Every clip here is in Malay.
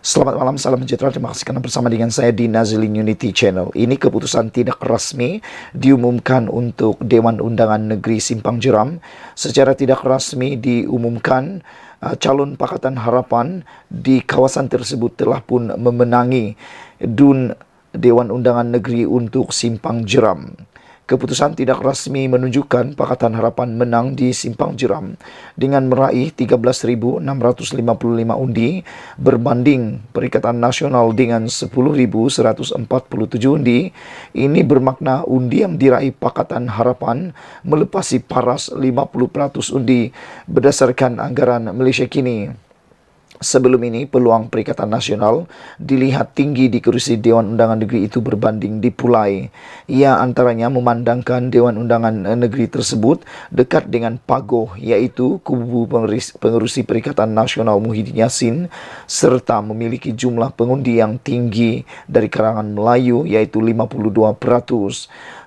Selamat malam, salam sejahtera. Terima kasih karena bersama dengan saya di Nazilin Unity Channel. Ini keputusan tidak resmi diumumkan untuk Dewan Undangan Negeri Simpang Jeram. Secara tidak resmi diumumkan calon Pakatan Harapan di kawasan tersebut telah pun memenangi DUN Dewan Undangan Negeri untuk Simpang Jeram. Keputusan tidak rasmi menunjukkan Pakatan Harapan menang di Simpang Jeram dengan meraih 13.655 undi berbanding Perikatan Nasional dengan 10.147 undi. Ini bermakna undi yang diraih Pakatan Harapan melepasi paras 50% undi berdasarkan anggaran Malaysia kini. Sebelum ini, peluang Perikatan Nasional dilihat tinggi di kerusi Dewan Undangan Negeri itu berbanding dipulai. Ia antaranya memandangkan Dewan Undangan Negeri tersebut dekat dengan Pagoh, iaitu kubu pengerusi Perikatan Nasional Muhyiddin Yassin, serta memiliki jumlah pengundi yang tinggi dari kalangan Melayu, iaitu 52%.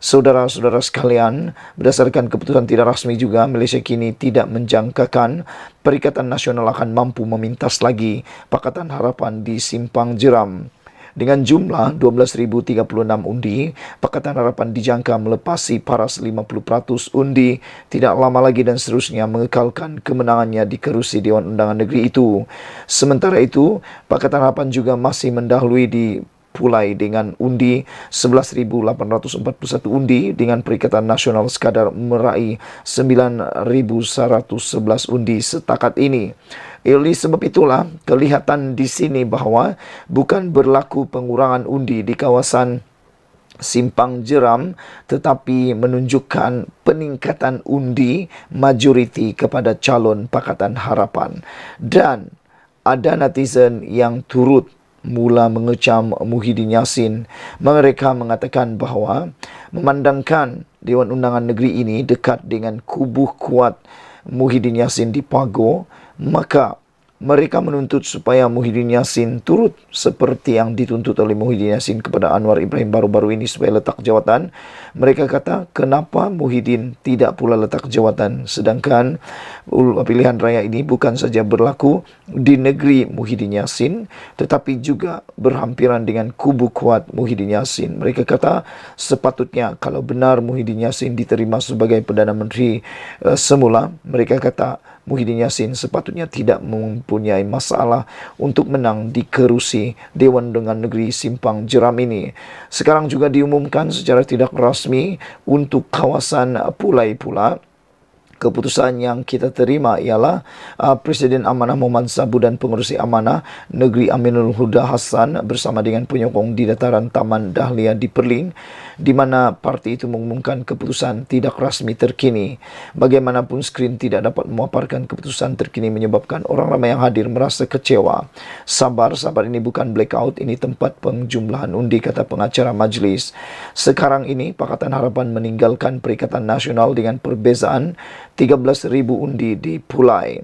Saudara-saudara sekalian, berdasarkan keputusan tidak rasmi juga, Malaysia kini tidak menjangkakan Perikatan Nasional akan mampu memintas lagi Pakatan Harapan di Simpang Jeram. Dengan jumlah 12.036 undi, Pakatan Harapan dijangka melepasi paras 50% undi tidak lama lagi dan seterusnya mengekalkan kemenangannya di kerusi Dewan Undangan Negeri itu. Sementara itu, Pakatan Harapan juga masih mendahului di pulai dengan undi 11.841 undi dengan Perikatan Nasional sekadar meraih 9.111 undi setakat ini. Oleh sebab itulah kelihatan di sini bahawa bukan berlaku pengurangan undi di kawasan Simpang Jeram tetapi menunjukkan peningkatan undi majoriti kepada calon Pakatan Harapan. Dan ada netizen yang turut mula mengecam Muhyiddin Yassin. Mereka mengatakan bahawa memandangkan Dewan Undangan Negeri ini dekat dengan kubu kuat Muhyiddin Yassin di Pagoh, maka mereka menuntut supaya Muhyiddin Yassin turut seperti yang dituntut oleh Muhyiddin Yassin kepada Anwar Ibrahim baru-baru ini supaya letak jawatan. Mereka kata, kenapa Muhyiddin tidak pula letak jawatan? Sedangkan pilihan raya ini bukan saja berlaku di negeri Muhyiddin Yassin, tetapi juga berhampiran dengan kubu kuat Muhyiddin Yassin. Mereka kata, sepatutnya kalau benar Muhyiddin Yassin diterima sebagai Perdana Menteri semula, mereka kata, Muhyiddin Yassin sepatutnya tidak mempunyai masalah untuk menang di kerusi Dewan Undangan Negeri Simpang Jeram ini. Sekarang juga diumumkan secara tidak rasmi untuk kawasan Pulai pula. Keputusan yang kita terima ialah Presiden Amanah Muhammad Sabu dan Pengerusi Amanah Negeri Aminul Huda Hassan bersama dengan penyokong di dataran Taman Dahlia di Perlis, di mana parti itu mengumumkan keputusan tidak rasmi terkini. Bagaimanapun skrin tidak dapat memaparkan keputusan terkini menyebabkan orang ramai yang hadir merasa kecewa. Sabar ini bukan blackout, ini tempat penjumlahan undi, kata pengacara majlis. Sekarang ini Pakatan Harapan meninggalkan Perikatan Nasional dengan perbezaan 13.000 undi di Pulai.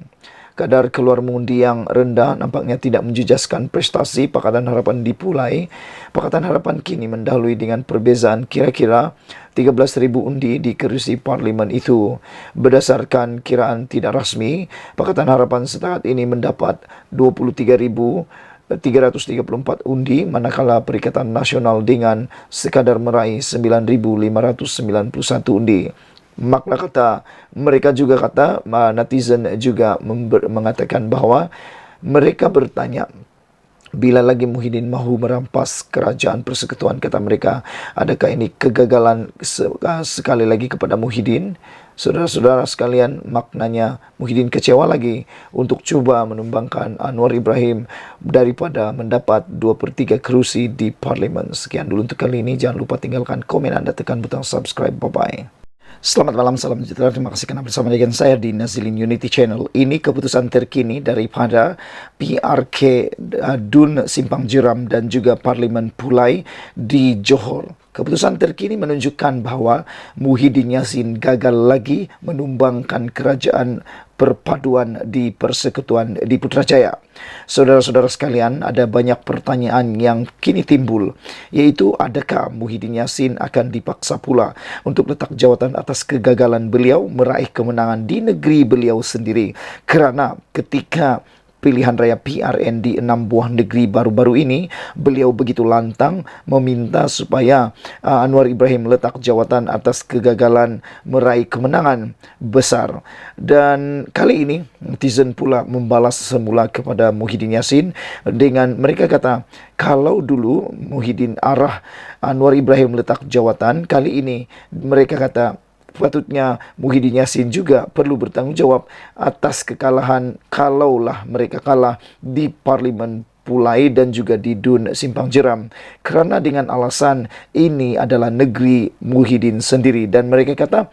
Kadar keluar mengundi yang rendah nampaknya tidak menjejaskan prestasi Pakatan Harapan di Pulai. Pakatan Harapan kini mendahului dengan perbezaan kira-kira 13.000 undi di kerusi parlimen itu. Berdasarkan kiraan tidak rasmi, Pakatan Harapan setakat ini mendapat 23.334 undi, manakala Perikatan Nasional dengan sekadar meraih 9.591 undi. Makna kata, mereka juga kata, netizen juga mengatakan bahawa mereka bertanya, bila lagi Muhyiddin mahu merampas kerajaan persekutuan, kata mereka, adakah ini kegagalan sekali lagi kepada Muhyiddin? Saudara-saudara sekalian, maknanya Muhyiddin kecewa lagi untuk cuba menumbangkan Anwar Ibrahim daripada mendapat 2/3 kerusi di parlimen. Sekian dulu untuk kali ini. Jangan lupa tinggalkan komen Anda, tekan butang subscribe. Bye-bye. Selamat malam, salam sejahtera. Terima kasih karena bersama dengan saya di Nazilin Unity Channel. Ini keputusan terkini daripada PRK DUN Simpang Jeram dan juga Parlimen Pulai di Johor. Keputusan terkini menunjukkan bahawa Muhyiddin Yassin gagal lagi menumbangkan kerajaan perpaduan di persekutuan di Putrajaya. Saudara-saudara sekalian, ada banyak pertanyaan yang kini timbul, yaitu adakah Muhyiddin Yassin akan dipaksa pula untuk letak jawatan atas kegagalan beliau meraih kemenangan di negeri beliau sendiri? Kerana ketika pilihan raya PRN di 6 buah negeri baru-baru ini, beliau begitu lantang meminta supaya Anwar Ibrahim letak jawatan atas kegagalan meraih kemenangan besar. Dan kali ini netizen pula membalas semula kepada Muhyiddin Yassin dengan mereka kata, kalau dulu Muhyiddin arah Anwar Ibrahim letak jawatan, kali ini mereka kata patutnya Muhyiddin Yassin juga perlu bertanggung jawab atas kekalahan kalaulah mereka kalah di Parlimen Pulai dan juga di Dun Simpang Jeram, kerana dengan alasan ini adalah negeri Muhyiddin sendiri. Dan mereka kata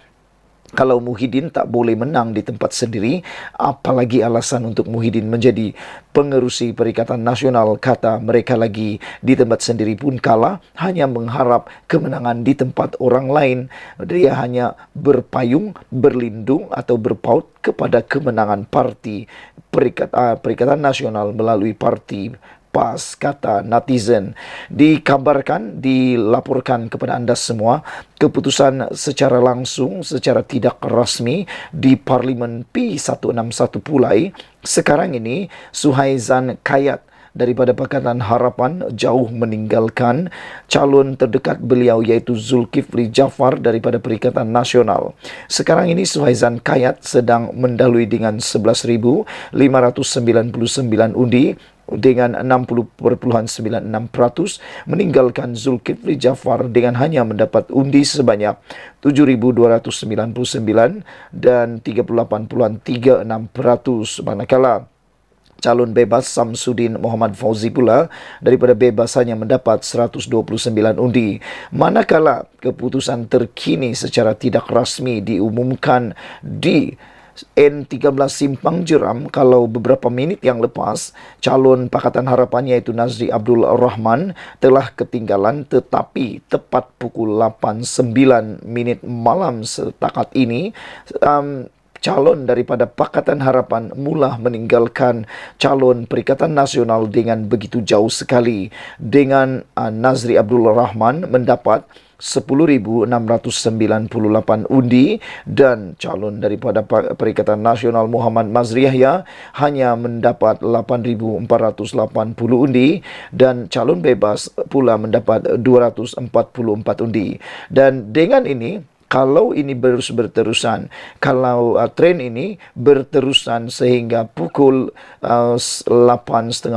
kalau Muhyiddin tak boleh menang di tempat sendiri, apalagi alasan untuk Muhyiddin menjadi pengerusi Perikatan Nasional. Kata mereka lagi di tempat sendiri pun kalah, hanya mengharap kemenangan di tempat orang lain. Dia hanya berpayung, berlindung atau berpaut kepada kemenangan parti Perikatan Nasional melalui parti PAS, kata netizen. Dikabarkan, dilaporkan kepada anda semua, keputusan secara langsung, secara tidak rasmi di Parlimen P161 Pulai, sekarang ini Suhaizan Kayat daripada Pakatan Harapan jauh meninggalkan calon terdekat beliau iaitu Zulkifli Jaafar daripada Perikatan Nasional. Sekarang ini Suhaizan Kayat sedang mendahului dengan 11,599 undi dengan 60.96%, meninggalkan Zulkifli Jaafar dengan hanya mendapat undi sebanyak 7.299 dan 38.36%, manakala calon bebas Samsudin Muhammad Fauzi pula daripada bebas hanya mendapat 129 undi. Manakala keputusan terkini secara tidak rasmi diumumkan di N13 Simpang Jeram, kalau beberapa minit yang lepas calon Pakatan Harapan iaitu Nazri Abdul Rahman telah ketinggalan, tetapi tepat pukul 8.09 malam setakat ini calon daripada Pakatan Harapan mula meninggalkan calon Perikatan Nasional dengan begitu jauh sekali, dengan Nazri Abdul Rahman mendapat 10.698 undi dan calon daripada Perikatan Nasional Muhammad Mazri Yahya hanya mendapat 8.480 undi dan calon bebas pula mendapat 244 undi. Dan dengan ini, kalau ini berterusan, kalau tren ini berterusan sehingga pukul 8.30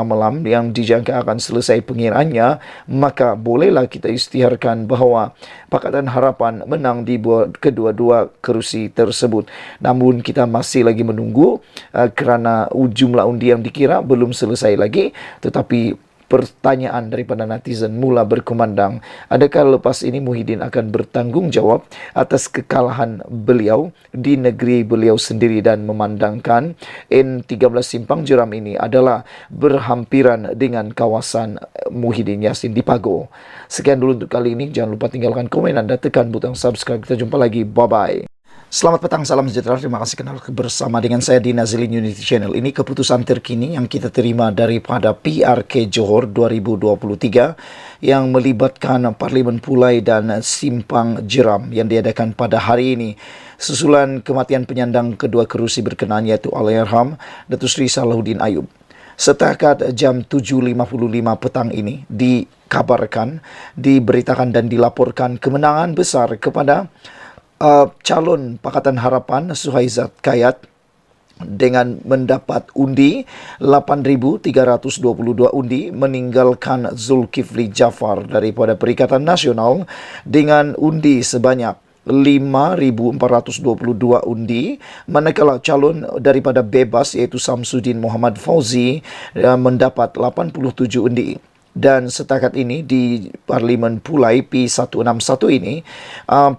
malam yang dijangka akan selesai pengiraannya, maka bolehlah kita isytiharkan bahawa Pakatan Harapan menang di kedua-dua kerusi tersebut. Namun kita masih lagi menunggu kerana jumlah undi yang dikira belum selesai lagi, tetapi pertanyaan daripada netizen mula berkumandang, adakah lepas ini Muhyiddin akan bertanggung jawab atas kekalahan beliau di negeri beliau sendiri, dan memandangkan N13 Simpang Jeram ini adalah berhampiran dengan kawasan Muhyiddin Yassin di Pago. Sekian dulu untuk kali ini. Jangan lupa tinggalkan komen anda, tekan butang subscribe. Kita jumpa lagi. Bye-bye. Selamat petang, salam sejahtera. Terima kasih kenal bersama dengan saya di Nazilin Unity Channel. Ini keputusan terkini yang kita terima daripada PRK Johor 2023 yang melibatkan Parlimen Pulai dan Simpang Jeram yang diadakan pada hari ini. Susulan kematian penyandang kedua kerusi berkenaan iaitu Allahyarham Datuk Seri Salahuddin Ayub. Setakat jam 7.55 petang ini dikabarkan, diberitakan dan dilaporkan kemenangan besar kepada calon Pakatan Harapan Suhaizat Kayat dengan mendapat undi 8.322 undi, meninggalkan Zulkifli Jaafar daripada Perikatan Nasional dengan undi sebanyak 5.422 undi, manakala calon daripada bebas iaitu Samsudin Muhammad Fauzi mendapat 87 undi. Dan setakat ini di Parlimen Pulai P161 ini,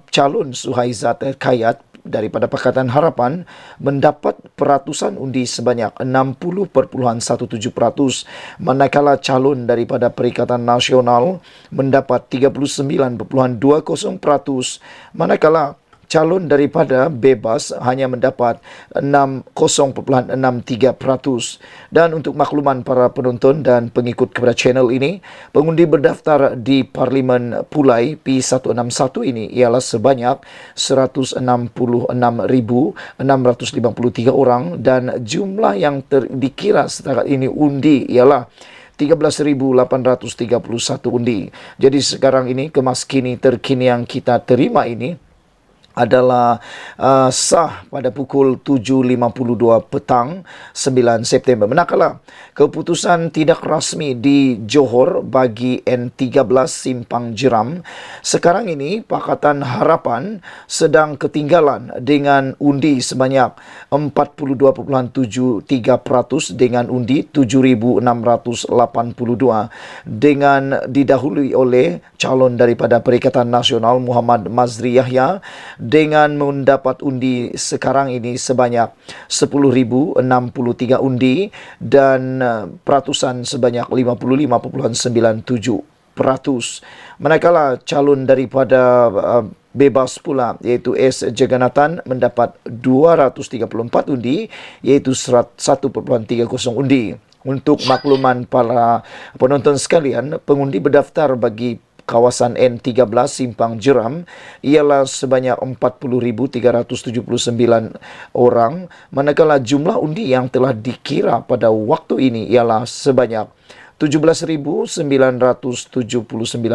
calon Suhaizat Kayat daripada Pakatan Harapan mendapat peratusan undi sebanyak 60.17%, manakala calon daripada Perikatan Nasional mendapat 39.20%, manakala calon daripada bebas hanya mendapat 0.63%. Dan untuk makluman para penonton dan pengikut kepada channel ini, pengundi berdaftar di Parlimen Pulai P161 ini ialah sebanyak 166,653 orang, dan jumlah yang dikira setakat ini undi ialah 13,831 undi. Jadi sekarang ini kemaskini terkini yang kita terima ini adalah sah pada pukul 7.52 petang 9 September. Manakala keputusan tidak rasmi di Johor bagi N13 Simpang Jeram, sekarang ini Pakatan Harapan sedang ketinggalan dengan undi sebanyak 42.73% dengan undi 7.682, dengan didahului oleh calon daripada Perikatan Nasional Muhammad Mazri Yahya dengan mendapat undi sekarang ini sebanyak 10.063 undi dan peratusan sebanyak 55.97%. Manakala calon daripada bebas pula iaitu S. Jagannathan mendapat 234 undi iaitu 1.30 undi. Untuk makluman para penonton sekalian, pengundi berdaftar bagi kawasan N13 Simpang Jeram ialah sebanyak 40,379 orang, manakala jumlah undi yang telah dikira pada waktu ini ialah sebanyak 17,979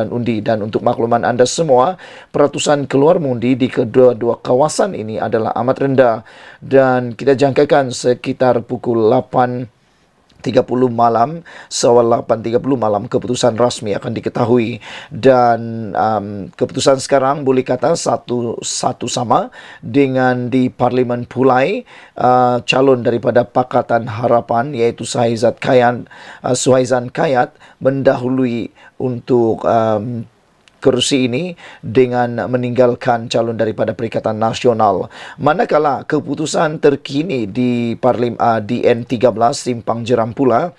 undi. Dan untuk makluman anda semua, peratusan keluar mengundi di kedua-dua kawasan ini adalah amat rendah, dan kita jangkakan sekitar pukul 8.30 malam, seawal 8.30 malam keputusan rasmi akan diketahui. Dan keputusan sekarang boleh kata satu sama dengan di Parlimen Pulai, calon daripada Pakatan Harapan iaitu Suhaizan Kayat mendahului untuk kerusi ini dengan meninggalkan calon daripada Perikatan Nasional. Manakala keputusan terkini di N13 Simpang Jeram pula,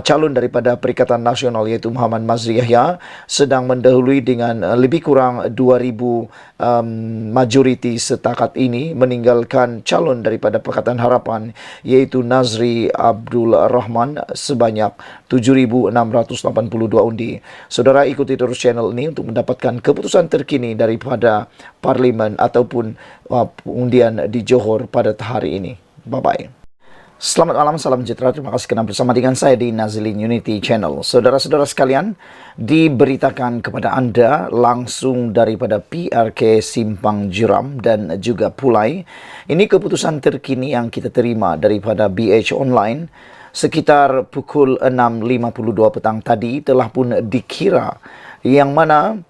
calon daripada Perikatan Nasional iaitu Muhammad Mazri Yahya sedang mendahului dengan lebih kurang 2,000 majoriti setakat ini, meninggalkan calon daripada Pakatan Harapan iaitu Nazri Abdul Rahman sebanyak 7,682 undi. Saudara, ikuti terus channel ini untuk mendapatkan keputusan terkini daripada Parlimen ataupun undian di Johor pada hari ini. Bye-bye. Selamat malam, salam sejahtera. Terima kasih kerana bersama dengan saya di Nazilin Unity Channel. Saudara-saudara sekalian, diberitakan kepada anda langsung daripada PRK Simpang Jeram dan juga Pulai. Ini keputusan terkini yang kita terima daripada BH Online sekitar pukul 6.52 petang tadi telah pun dikira, yang mana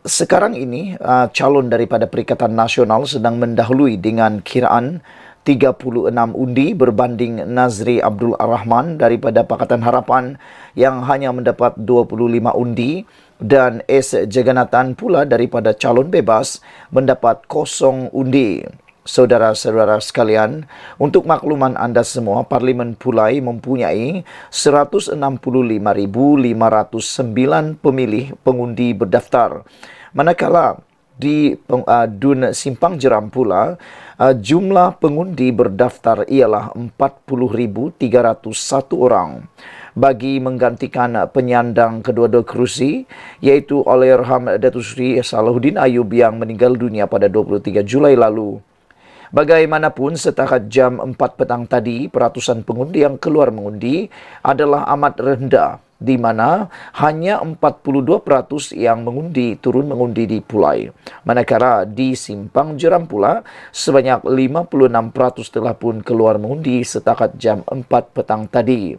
sekarang ini calon daripada Perikatan Nasional sedang mendahului dengan kiraan 36 undi berbanding Nazri Abdul Rahman daripada Pakatan Harapan yang hanya mendapat 25 undi, dan S. Jagannathan pula daripada calon bebas mendapat 0 undi. Saudara-saudara sekalian, untuk makluman anda semua, Parlimen Pulai mempunyai 165,509 pemilih pengundi berdaftar. Manakala di Dun Simpang Jeram pula, jumlah pengundi berdaftar ialah 40,301 orang. Bagi menggantikan penyandang kedua-dua kerusi, iaitu Allahyarham Datuk Seri Salahuddin Ayub yang meninggal dunia pada 23 Julai lalu. Bagaimanapun, setakat jam 4 petang tadi, peratusan pengundi yang keluar mengundi adalah amat rendah, di mana hanya 42% yang turun mengundi di Pulai. Manakala di Simpang Jeram pula, sebanyak 56% telah pun keluar mengundi setakat jam 4 petang tadi.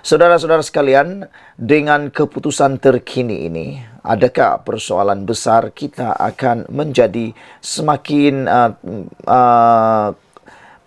Saudara-saudara sekalian, dengan keputusan terkini ini, adakah persoalan besar kita akan menjadi semakin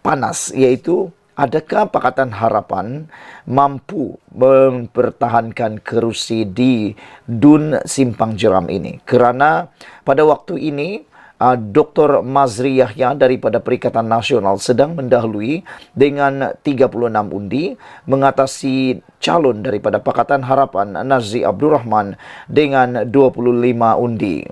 panas, iaitu adakah Pakatan Harapan mampu mempertahankan kerusi di Dun Simpang Jeram ini? Kerana pada waktu ini Dr. Mazri Yahya daripada Perikatan Nasional sedang mendahului dengan 36 undi, mengatasi calon daripada Pakatan Harapan Nazri Abdul Rahman dengan 25 undi.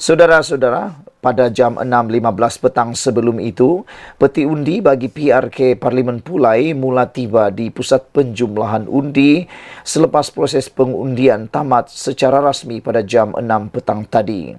Saudara-saudara, pada jam 6.15 petang sebelum itu, peti undi bagi PRK Parlimen Pulai mula tiba di pusat penjumlahan undi selepas proses pengundian tamat secara rasmi pada jam 6 petang tadi.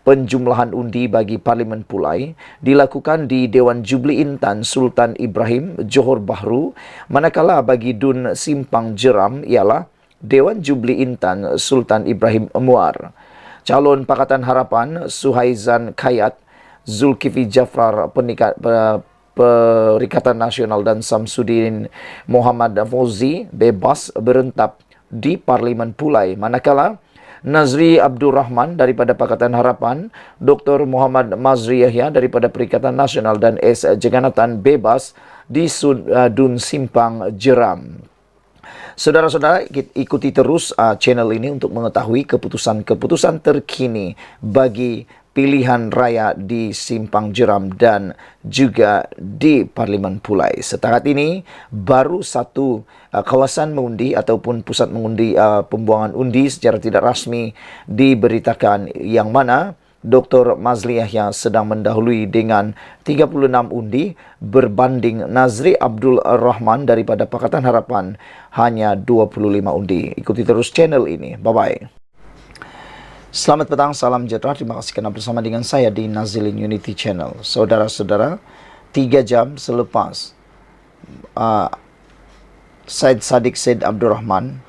Penjumlahan undi bagi Parlimen Pulai dilakukan di Dewan Jubli Intan Sultan Ibrahim, Johor Bahru, manakala bagi Dun Simpang Jeram ialah Dewan Jubli Intan Sultan Ibrahim Muar. Calon Pakatan Harapan Suhaizan Khayat, Zulkifli Jafar Perikatan Nasional dan Samsudin Muhammad Fauzi bebas berentap di Parlimen Pulai, manakala Nazri Abdul Rahman daripada Pakatan Harapan, Dr. Muhammad Mazri Yahya daripada Perikatan Nasional dan S. Jeganathan bebas di Dun Simpang Jeram. Saudara-saudara, ikuti terus channel ini untuk mengetahui keputusan-keputusan terkini bagi pilihan raya di Simpang Jeram dan juga di Parlimen Pulai. Setakat ini, baru satu kawasan mengundi ataupun pusat mengundi pembuangan undi secara tidak rasmi diberitakan, yang mana Dr. Mazli Yahya sedang mendahului dengan 36 undi berbanding Nazri Abdul Rahman daripada Pakatan Harapan hanya 25 undi. Ikuti terus channel ini. Bye-bye. Selamat petang, salam sejahtera. Terima kasih kerana bersama dengan saya di Nazilin Unity Channel. Saudara-saudara, 3 jam selepas Syed Saddiq Syed Abdul Rahman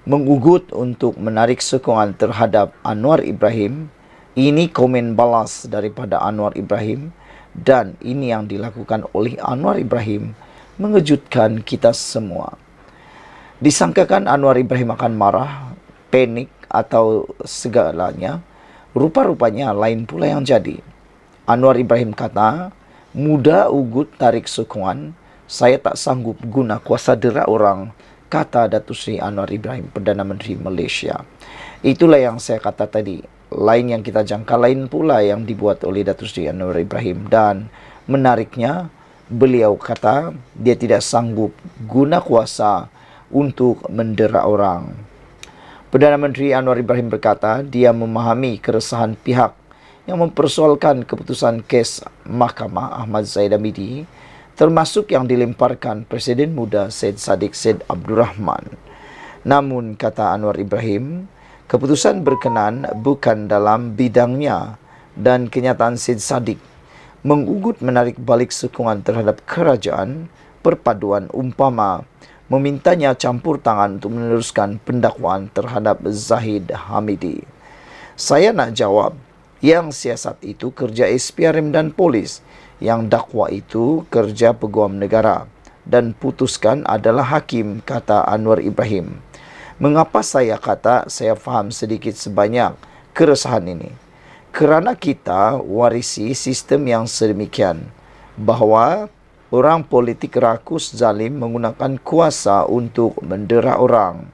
mengugut untuk menarik sokongan terhadap Anwar Ibrahim, ini komen balas daripada Anwar Ibrahim, dan ini yang dilakukan oleh Anwar Ibrahim mengejutkan kita semua. Disangkakan Anwar Ibrahim akan marah, panik atau segalanya. Rupa-rupanya lain pula yang jadi. Anwar Ibrahim kata, muda ugut tarik sokongan, saya tak sanggup guna kuasa derak orang, kata Datuk Seri Anwar Ibrahim, Perdana Menteri Malaysia. Itulah yang saya kata tadi. Lain yang kita jangka, lain pula yang dibuat oleh Datuk Seri Anwar Ibrahim. Dan menariknya, beliau kata dia tidak sanggup guna kuasa untuk mendera orang. Perdana Menteri Anwar Ibrahim berkata dia memahami keresahan pihak yang mempersoalkan keputusan kes Mahkamah Ahmad Zahid Hamidi, termasuk yang dilemparkan Presiden muda Syed Saddiq Syed Abdul Rahman. Namun, kata Anwar Ibrahim, keputusan berkenan bukan dalam bidangnya dan kenyataan Syed Saddiq mengugut menarik balik sokongan terhadap kerajaan perpaduan umpama memintanya campur tangan untuk meneruskan pendakwaan terhadap Zahid Hamidi. Saya nak jawab, yang siasat itu kerja SPRM dan polis, yang dakwa itu kerja peguam negara dan putuskan adalah hakim, kata Anwar Ibrahim. Mengapa saya kata saya faham sedikit sebanyak keresahan ini? Kerana kita warisi sistem yang sedemikian, bahawa orang politik rakus zalim menggunakan kuasa untuk mendera orang.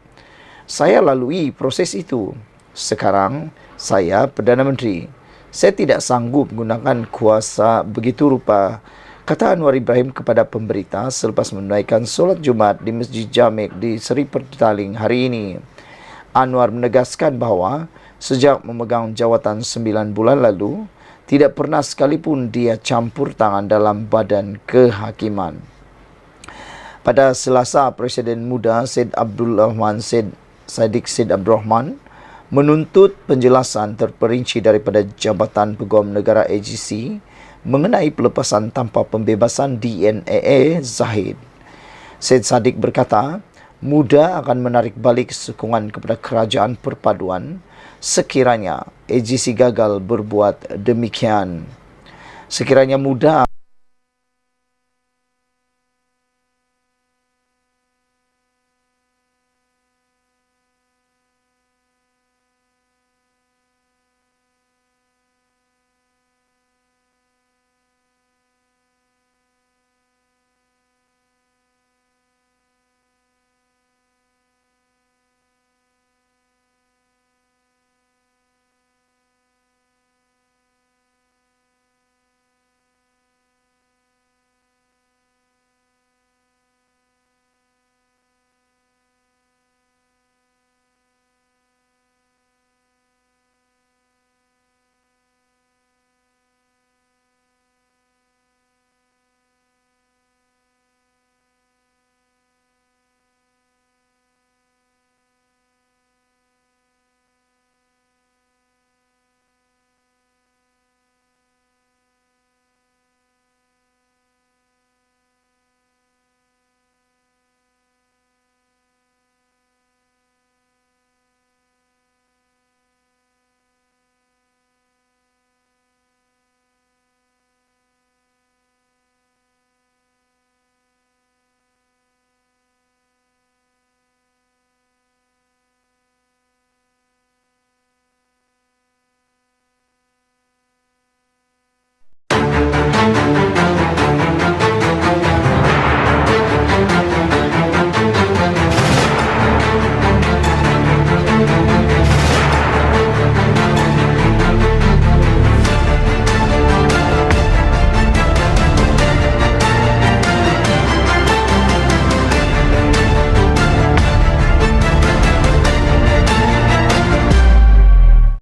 Saya lalui proses itu. Sekarang saya Perdana Menteri. Saya tidak sanggup menggunakan kuasa begitu rupa, kata Anwar Ibrahim kepada pemberita selepas menunaikan solat Jumaat di Masjid Jamek di Seri Petaling hari ini. Anwar menegaskan bahawa sejak memegang jawatan 9 bulan lalu, tidak pernah sekalipun dia campur tangan dalam badan kehakiman. Pada Selasa, Presiden muda Syed Abdul Rahman Syed Saddiq Syed Abdul Rahman menuntut penjelasan terperinci daripada Jabatan Peguam Negara AGC mengenai pelepasan tanpa pembebasan DNAA Zahid. Syed Saddiq berkata, muda akan menarik balik sokongan kepada kerajaan perpaduan sekiranya AGC gagal berbuat demikian. Sekiranya muda